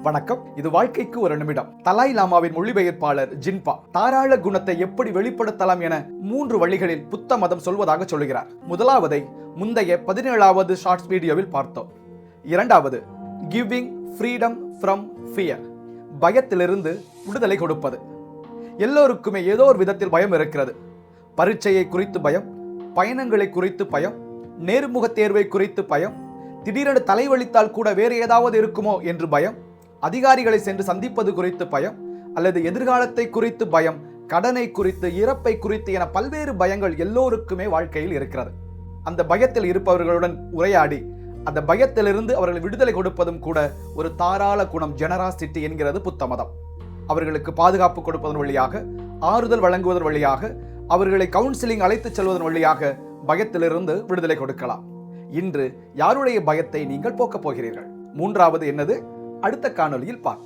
வணக்கம். இது வாழ்க்கைக்கு ஒரு நிமிடம். தலாய் லாமாவின் மொழிபெயர்ப்பாளர் ஜின்பா தாராள குணத்தை எப்படி வெளிப்படுத்தலாம் என 3 வழிகளில் புத்த மதம் சொல்வதாக சொல்கிறார். முதலாவதை முந்தைய 17வது ஷார்ட்ஸ் வீடியோவில் பார்த்தோம். இரண்டாவது, கிவிங் ஃப்ரீடம் ஃப்ரம் ஃபியர், பயத்திலிருந்து விடுதலை கொடுப்பது. எல்லோருக்குமே ஏதோ ஒரு விதத்தில் பயம் இருக்கிறது. பரீட்சையை குறித்து பயம், பயணங்களை குறித்து பயம், நேர்முக தேர்வை குறித்து பயம், திடீரென தலைவலித்தால் கூட வேறு ஏதாவது இருக்குமோ என்று பயம், அதிகாரிகளை சென்று சந்திப்பது குறித்து பயம், அல்லது எதிர்காலத்தை குறித்து பயம், கடனை குறித்து, இறப்பை குறித்து என பல்வேறு பயங்கள் எல்லோருக்குமே வாழ்க்கையில் இருக்கிறது. அந்த பயத்தில் இருப்பவர்களுடன் உரையாடி அந்த பயத்திலிருந்து அவர்கள் விடுதலை கொடுப்பதும் கூட ஒரு தாராள குணம், ஜெனராசிட்டி என்கிறது புத்த மதம். அவர்களுக்கு பாதுகாப்பு கொடுப்பதன் வழியாக, ஆறுதல் வழங்குவதன் வழியாக, அவர்களை கவுன்சிலிங் அழைத்துச் செல்வதன் வழியாக பயத்திலிருந்து விடுதலை கொடுக்கலாம். இன்று யாருடைய பயத்தை நீங்கள் போக்கப் போகிறீர்கள்? மூன்றாவது என்னது? அடுத்த காணொலியில் பார்ப்போம்.